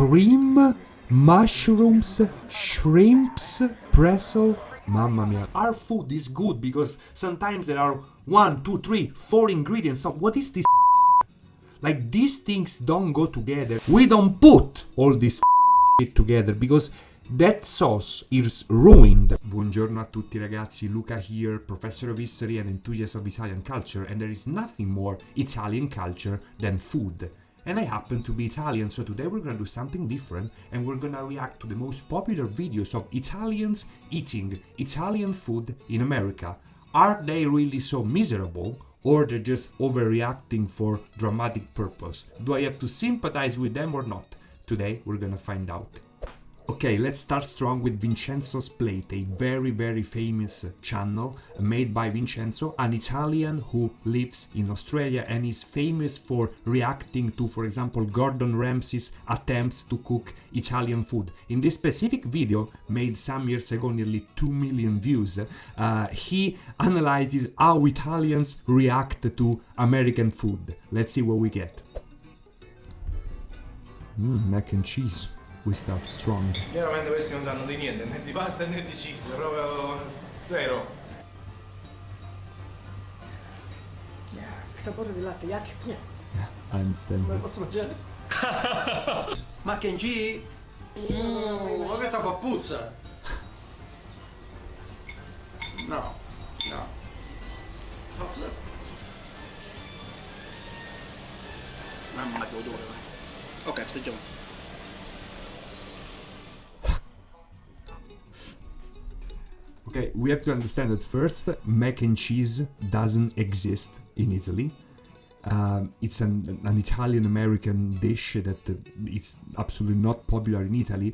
cream, mushrooms, shrimps, pretzel. Mamma mia. Our food is good because sometimes there are 1, 2, 3, 4 ingredients. So what is this? Like, these things don't go together. We don't put all this shit together because that sauce is ruined. Buongiorno a tutti ragazzi, Luca here, professor of history and enthusiast of Italian culture, and there is nothing more Italian culture than food. And I happen to be Italian, so today we're gonna do something different and we're gonna react to the most popular videos of Italians eating Italian food in America. Are they really so miserable? Or they're just overreacting for dramatic purpose? Do I have to sympathize with them or not? Today we're gonna find out. Okay, let's start strong with Vincenzo's Plate, a very very famous channel made by Vincenzo, an Italian who lives in Australia and is famous for reacting to, for example, Gordon Ramsay's attempts to cook Italian food. In this specific video, made some years ago, nearly 2 million views, he analyzes how Italians react to American food. Let's see what we get. Mac and cheese. We start strong. Chiaramente questi non sanno di niente, né di pasta né di cheese, proprio zero. Il sapore del latte, gli altri I understand. non lo posso mangiare. Mac and cheese? Ma che fa puzza? No. Mamma che odore. Ok, assaggiamo. Okay, we have to understand that first, mac and cheese doesn't exist in Italy. It's an Italian-American dish that it's absolutely not popular in Italy.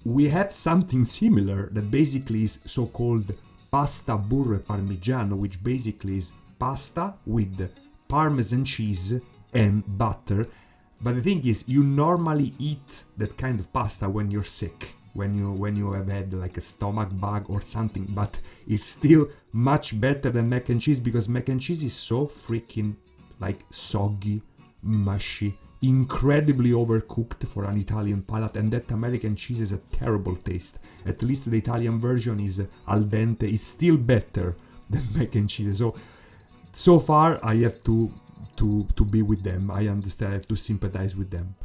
We have something similar that basically is so-called pasta burro parmigiano, which basically is pasta with Parmesan cheese and butter. But the thing is, you normally eat that kind of pasta when you're sick. When you have had like a stomach bug or something, but it's still much better than mac and cheese because mac and cheese is so freaking like soggy, mushy, incredibly overcooked for an Italian palate, and that American cheese is a terrible taste. At least the Italian version is al dente, is still better than mac and cheese. So far I have to be with them. I understand, I have to sympathize with them.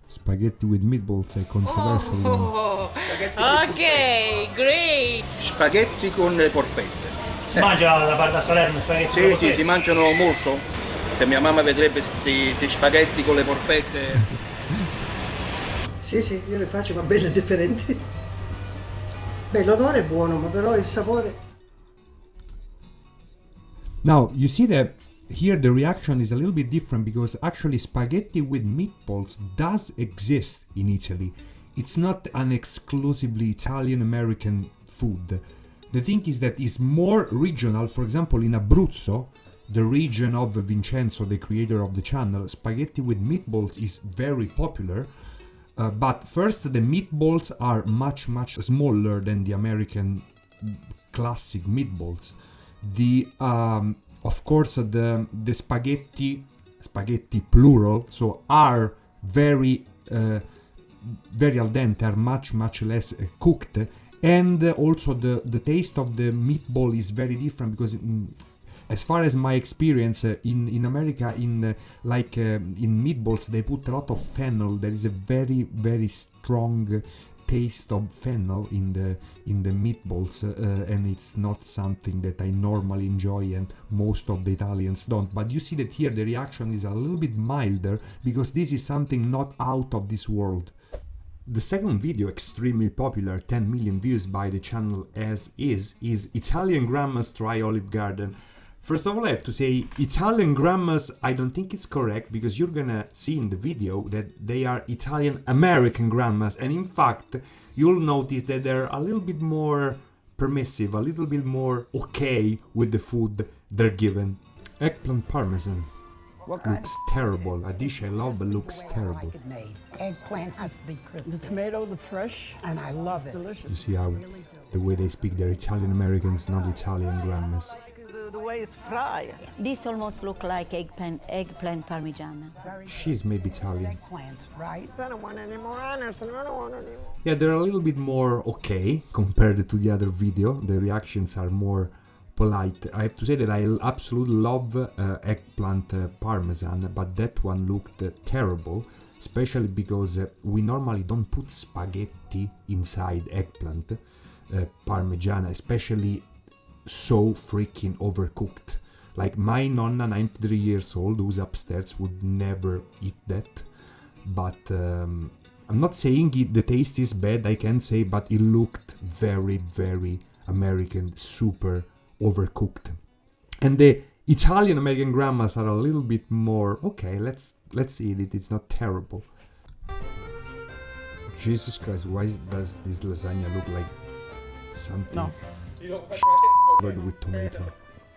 Spaghetti with meatballs è controversial. Oh, ok, great. Spaghetti con le porpette. Si mangia la parte a Salerno, spaghetti con le porpette? Sì, si mangiano molto. Se mia mamma vedrebbe questi spaghetti con le porpette. Sì, io le faccio, ma belle differenti. Beh, l'odore è buono, ma però il sapore. Now, you see that here the reaction is a little bit different because actually spaghetti with meatballs does exist in Italy. It's not an exclusively Italian-American food. The thing is that it's more regional. For example, in Abruzzo, the region of Vincenzo, the creator of the channel, spaghetti with meatballs is very popular. But first, the meatballs are much smaller than the American classic meatballs. Of course, the spaghetti plural, so are very al dente, are much less cooked, and also the taste of the meatball is very different because as far as my experience in America, in meatballs they put a lot of fennel. There is a very strong taste of fennel in the meatballs, and it's not something that I normally enjoy, and most of the Italians don't. But you see that here the reaction is a little bit milder because this is something not out of this world. The second video, extremely popular, 10 million views by the channel as is Italian grandmas try Olive Garden. First of all, I have to say, Italian grandmas, I don't think it's correct because you're gonna see in the video that they are Italian-American grandmas, and in fact, you'll notice that they're a little bit more permissive, a little bit more okay with the food they're given. Eggplant parmesan. Looks terrible. A dish I love but looks terrible. Eggplant has to be crispy. The tomatoes are fresh, And I love it. delicious. You see how the way they speak, they're Italian-Americans, not Italian grandmas. the way it's fried. This almost look like eggplant parmigiana. She's maybe Italian. Eggplant, right? I don't want any more, honestly. I don't want any more. Yeah, they're a little bit more okay compared to the other video. The reactions are more polite. I have to say that I absolutely love eggplant parmesan, but that one looked terrible, especially because we normally don't put spaghetti inside eggplant parmigiana, especially so freaking overcooked. Like my nonna, 93 years old, who's upstairs, would never eat that. But I'm not saying the taste is bad, I can say, but it looked very, very American, super overcooked. And the Italian American grandmas are a little bit more okay. Let's eat it. It's not terrible. Jesus Christ! Why does this lasagna look like something covered with tomato?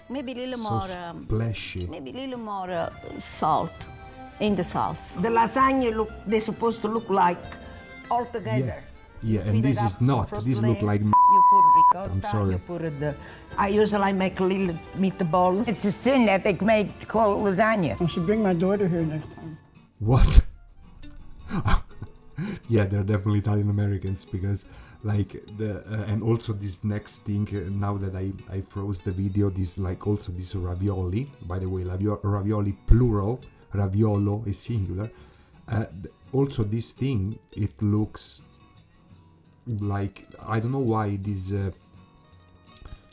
Maybe a little So more. splashy. Maybe a little more salt in the sauce. The lasagna they're supposed to look like all together. Yeah, and Fill this it is up, not. first This look layer, like. You put ricotta, I'm sorry. you put I usually make a little meatball. It's a sin that they made called lasagna. I should bring my daughter here next time. What? Yeah, they're definitely Italian Americans because, like, and also this next thing. Now that I froze the video, this like also this ravioli. By the way, ravioli plural, raviolo is singular. Also, this thing, it looks like, I don't know why these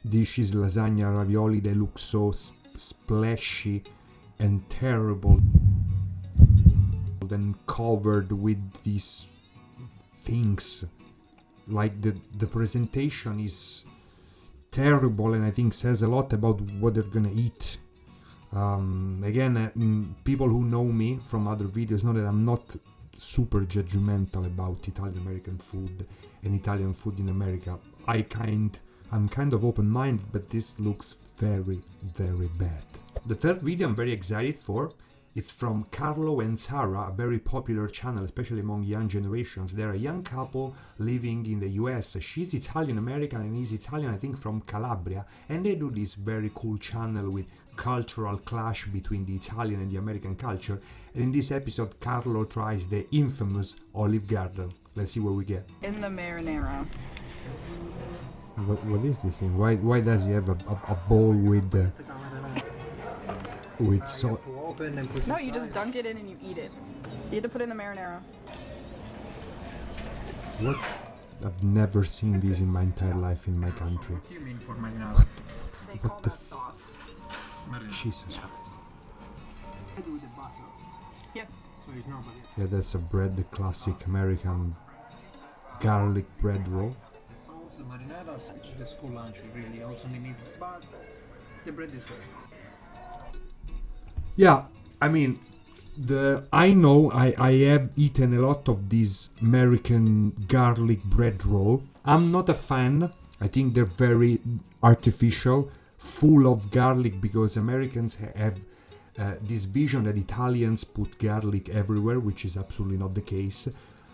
dishes, lasagna, ravioli, they look so splashy and terrible and covered with these things. Like the presentation is terrible, and I think says a lot about what they're gonna eat. Again, people who know me from other videos know that I'm not super judgmental about Italian American food and Italian food in America. I'm kind of open-minded, but this looks very, very bad. The third video I'm very excited for, it's from Carlo and Sarah, a very popular channel, especially among young generations. They're a young couple living in the US. She's Italian American and he's Italian, I think, from Calabria. And they do this very cool channel with cultural clash between the Italian and the American culture. And in this episode, Carlo tries the infamous Olive Garden. Let's see what we get. In the marinara. What is this thing? Why does he have a bowl with salt? No, you just dunk it in and you eat it. You have to put it in the marinara. What? I've never seen this in my entire life in my country. What do you mean for marinara? What the Jesus. Yes. So it's not Yeah, that's a bread, the classic American garlic bread roll. the marinara, the school lunch we really also need, but the bread is good. Yeah, I mean, I know I have eaten a lot of this American garlic bread roll. I'm not a fan. I think they're very artificial, full of garlic, because Americans have this vision that Italians put garlic everywhere, which is absolutely not the case.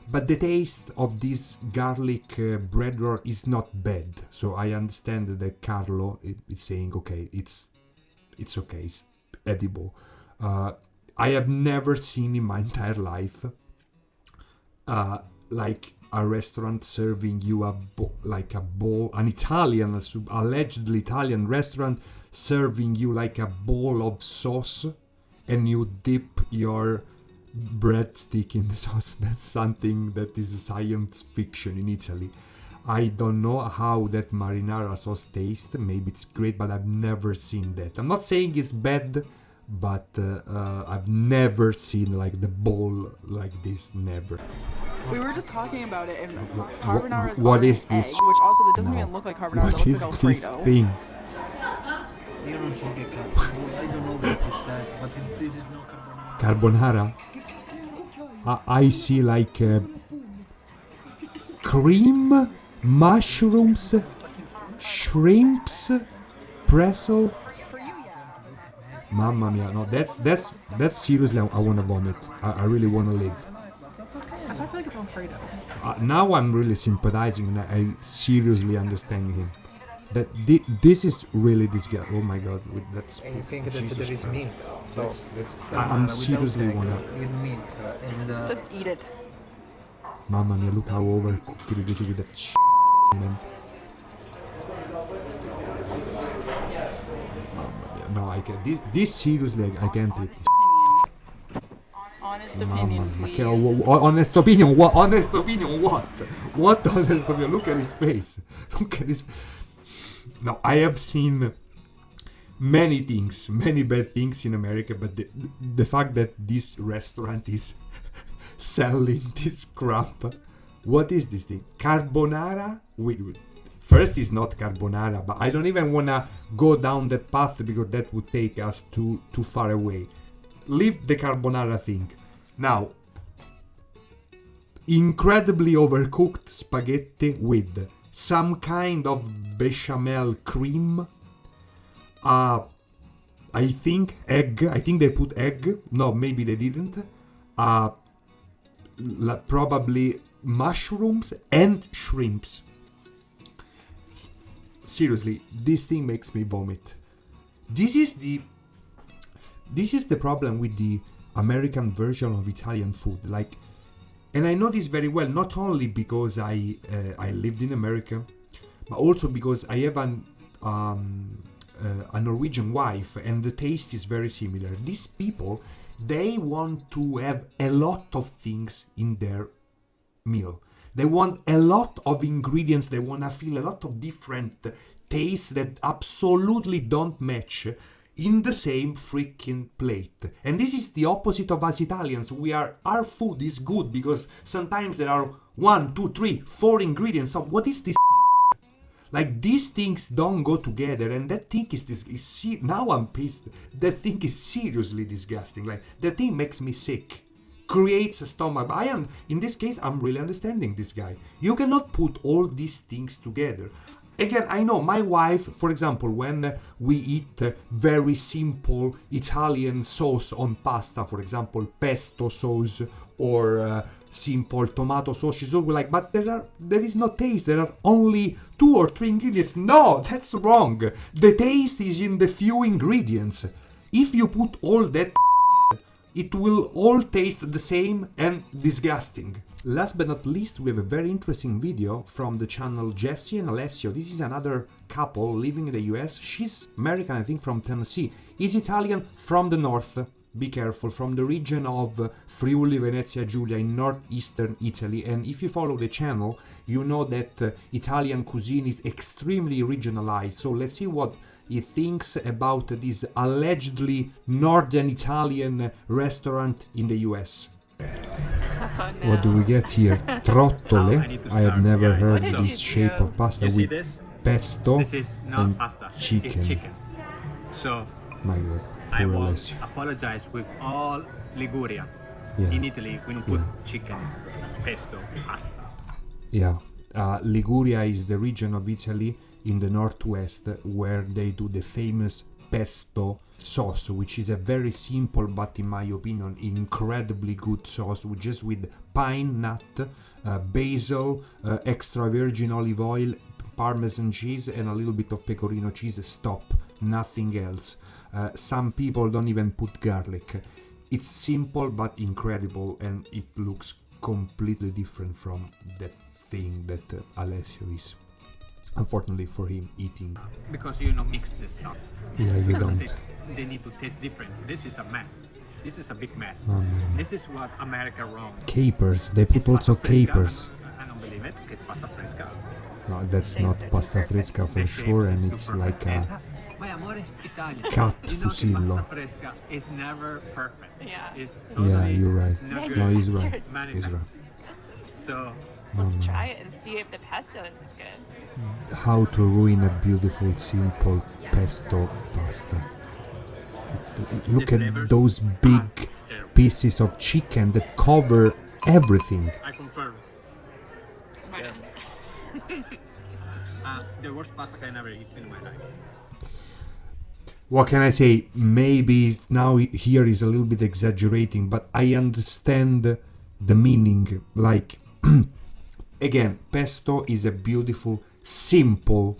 But the taste of this garlic bread roll is not bad. So I understand that Carlo is saying, okay, it's okay, it's edible. I have never seen in my entire life like a restaurant serving you an Italian, allegedly Italian restaurant serving you like a bowl of sauce, and you dip your breadstick in the sauce. That's something that is science fiction in Italy. I don't know how that marinara sauce tastes. Maybe it's great, but I've never seen that. I'm not saying it's bad, but I've never seen like the bowl like this. Never. We were just talking about it, and carbonara is what already is an this? which also that doesn't No. even look like carbonara. What That is looks like this Alfredo. thing? You don't think a carbonara. I don't know what is that, but this is no carbonara. Carbonara? I see like cream, mushrooms, shrimps, pretzel. For you, yeah. Mamma mia, no, that's seriously, I want to vomit. I really want to live. That's okay. I feel like it's Alfredo. Now I'm really sympathizing and I seriously understand him. That this is really disgusting. Oh my god, with that spoon. And you think that Jesus there is Christ. milk. I'm seriously wanna. With milk and Just eat it. Mamma mia, look how overcooked it is with that shit, man. Mamma mia, no, I can't. This seriously, I can't eat. Honest Mamma opinion, mia, please. che honest opinion? What? Honest opinion? What? What honest opinion? Look at his face. Look at his. No, I have seen many things, many bad things in America, but the fact that this restaurant is selling this crap. What is this thing? Carbonara? Wait. First, it's not carbonara, but I don't even wanna go down that path because that would take us too far away. Leave the carbonara thing. Now, incredibly overcooked spaghetti with some kind of bechamel cream. I think egg. I think they put egg. No, maybe they didn't. Probably mushrooms and shrimps. Seriously, this thing makes me vomit. This is the problem with the American version of Italian food. Like, and I know this very well, not only because I lived in America, but also because I have a Norwegian wife, and the taste is very similar. These people, they want to have a lot of things in their meal. They want a lot of ingredients. They want to feel a lot of different tastes that absolutely don't match in the same freaking plate. And this is the opposite of us Italians. Our food is good because sometimes there are 1, 2, 3, 4 ingredients. So what is this? Like, these things don't go together, and that thing is now I'm pissed. That thing is seriously disgusting. Like, that thing makes me sick. Creates a stomach. In this case, I'm really understanding this guy. You cannot put all these things together. Again, I know my wife, for example, when we eat very simple Italian sauce on pasta, for example, pesto sauce or simple tomato sauce, she's always like, but there is no taste, there are only 2 or 3 ingredients. No, that's wrong. The taste is in the few ingredients. If you put all that, it will all taste the same and disgusting. Last but not least, we have a very interesting video from the channel Jessi&Alessio. This is another couple living in the US. She's American, I think, from Tennessee. He's Italian from the north. Be careful, from the region of Friuli, Venezia Giulia in northeastern Italy. And if you follow the channel, you know that Italian cuisine is extremely regionalized. So let's see what he thinks about this allegedly northern Italian restaurant in the US. Oh, no. What do we get here? Trottole. I have never heard What is this it? shape of pasta You see with this? pesto This is not and pasta. chicken. It's chicken. So My god, I poor will Alessio. apologize with all Liguria. Yeah. In Italy, we don't put chicken, pesto, pasta. Yeah, Liguria is the region of Italy in the northwest where they do the famous pesto sauce, which is a very simple but, in my opinion, incredibly good sauce, just with pine nut, basil, extra virgin olive oil, Parmesan cheese, and a little bit of pecorino cheese. Stop, nothing else. Some people don't even put garlic. It's simple but incredible, and it looks completely different from that thing that Alessio is, unfortunately for him, eating. Because you mix this stuff. Yeah, you Because don't. They need to taste different. This is a mess. This is a big mess. Oh, no. This is what America wrong. Capers, they put also capers. I don't believe it. It's pasta fresca. No, that's not pasta fresca for sure, and it's like a My amore is Italian. cat You know, fusillo. pasta fresca is never perfect. Yeah. It's Yeah, totally you're right. not Yeah, No, good. he's right. Many He's times. right. So Let's try it and see if the pesto is good. How to ruin a beautiful, simple pesto pasta. Look at those big pieces of chicken that cover everything. I confirm. The worst pasta I never eat in my life. What can I say? Maybe now here is a little bit exaggerating, but I understand the meaning. Like, again, pesto is a beautiful, simple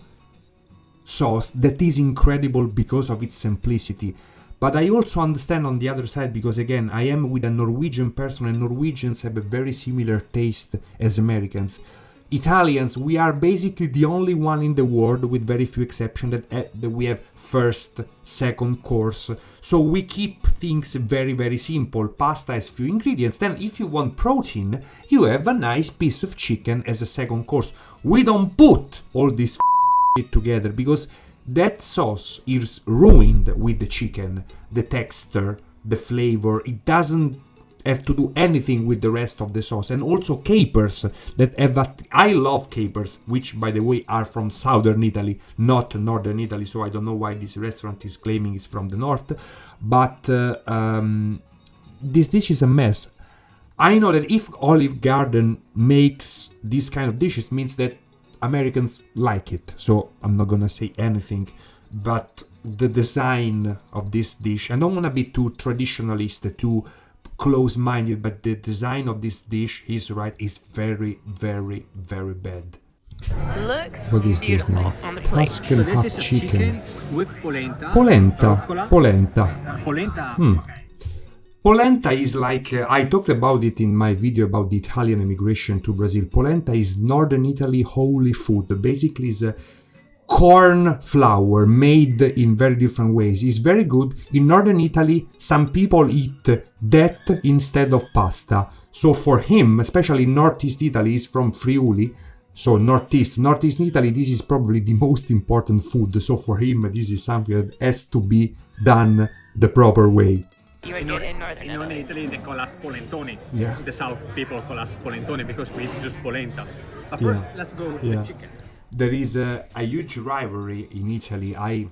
sauce that is incredible because of its simplicity. But I also understand on the other side, because again, I am with a Norwegian person, and Norwegians have a very similar taste as Americans. Italians, we are basically the only one in the world, with very few exceptions, that we have first, second course. So we keep things very, very simple. Pasta has few ingredients. Then if you want protein, you have a nice piece of chicken as a second course. We don't put all this shit together, because that sauce is ruined with the chicken, the texture, the flavor. It doesn't have to do anything with the rest of the sauce. And also capers that have I love capers, which by the way are from southern Italy, not northern Italy, so I don't know why this restaurant is claiming it's from the north. But this dish is a mess. I know that if Olive Garden makes these kind of dishes, means that Americans like it, so I'm not gonna say anything. But the design of this dish, I don't want to be too traditionalist, too close-minded, but the design of this dish, he's right, is very, very, very bad. Looks What is this beautiful now? on the plate. Tuscan So this half is a chicken. with polenta. Polenta. rucola. Polenta. Polenta. Okay. Polenta is like, I talked about it in my video about the Italian immigration to Brazil. Polenta is northern Italy holy food. Basically is a corn flour made in very different ways. It's very good. In northern Italy, some people eat that instead of pasta. So for him, especially northeast Italy, he's from Friuli, so northeast Italy, this is probably the most important food. So for him, this is something that has to be done the proper way. You would get in northern In Italy. Italy, they call us polentoni. Yeah. The south people call us polentoni because we eat just polenta. But first, let's go with the chicken. There is a huge rivalry in Italy. I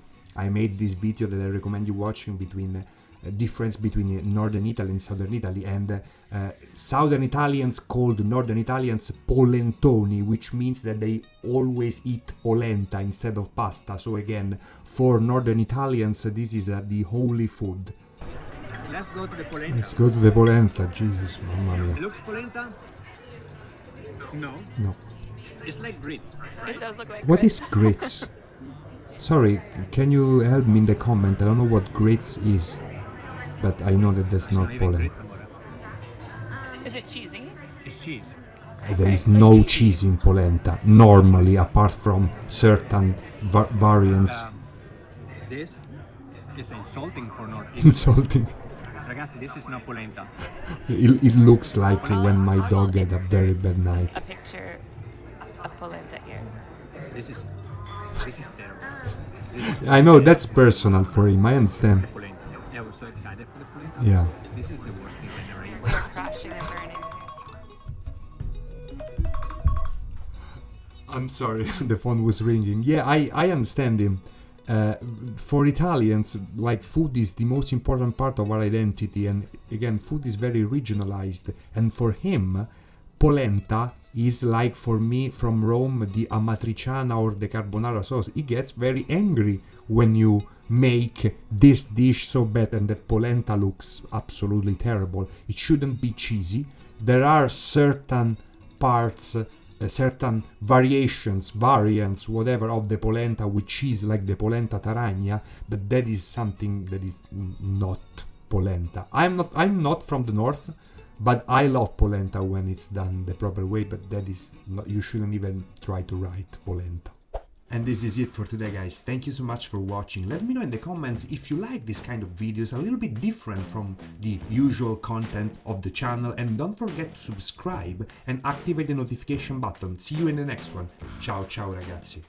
made this video that I recommend you watching between difference between northern Italy and southern Italy, and southern Italians called northern Italians polentoni, which means that they always eat polenta instead of pasta. So again, for northern Italians, this is the holy food. Let's go to the polenta. Let's go to the polenta. Jesus, mamma mia. Looks polenta? No. No. It's like grits. It does look like What grits. is grits? Sorry, can you help me in the comment? I don't know what grits is, but I know that that's not Even polenta. grits, amore. Is it cheesy? It's cheese. There is no cheese in polenta, normally, apart from certain variants. This is insulting for North Italy. Insulting. Ragazzi, this is not polenta. It looks like when my dog had a very bad night. A picture of polenta here. This is terrible. This is I know, that's personal for him, I understand. polenta. Yeah, we're so excited for the polenta. Yeah. This is the worst thing I've ever eaten. We're crashing and burning. I'm sorry, the phone was ringing. Yeah, I understand him. For Italians, like, food is the most important part of our identity, and again, food is very regionalized. And for him, polenta is like, for me from Rome, the amatriciana or the carbonara sauce. He gets very angry when you make this dish so bad, and that polenta looks absolutely terrible. It shouldn't be cheesy. There are certain parts, certain variants, whatever, of the polenta with cheese, like the polenta taragna, but that is something that is not polenta. I'm not from the north, but I love polenta when it's done the proper way, but that is not, you shouldn't even try to write polenta. And this is it for today, guys. Thank you so much for watching. Let me know in the comments if you like this kind of videos, a little bit different from the usual content of the channel. And don't forget to subscribe and activate the notification button. See you in the next one. Ciao, ciao ragazzi.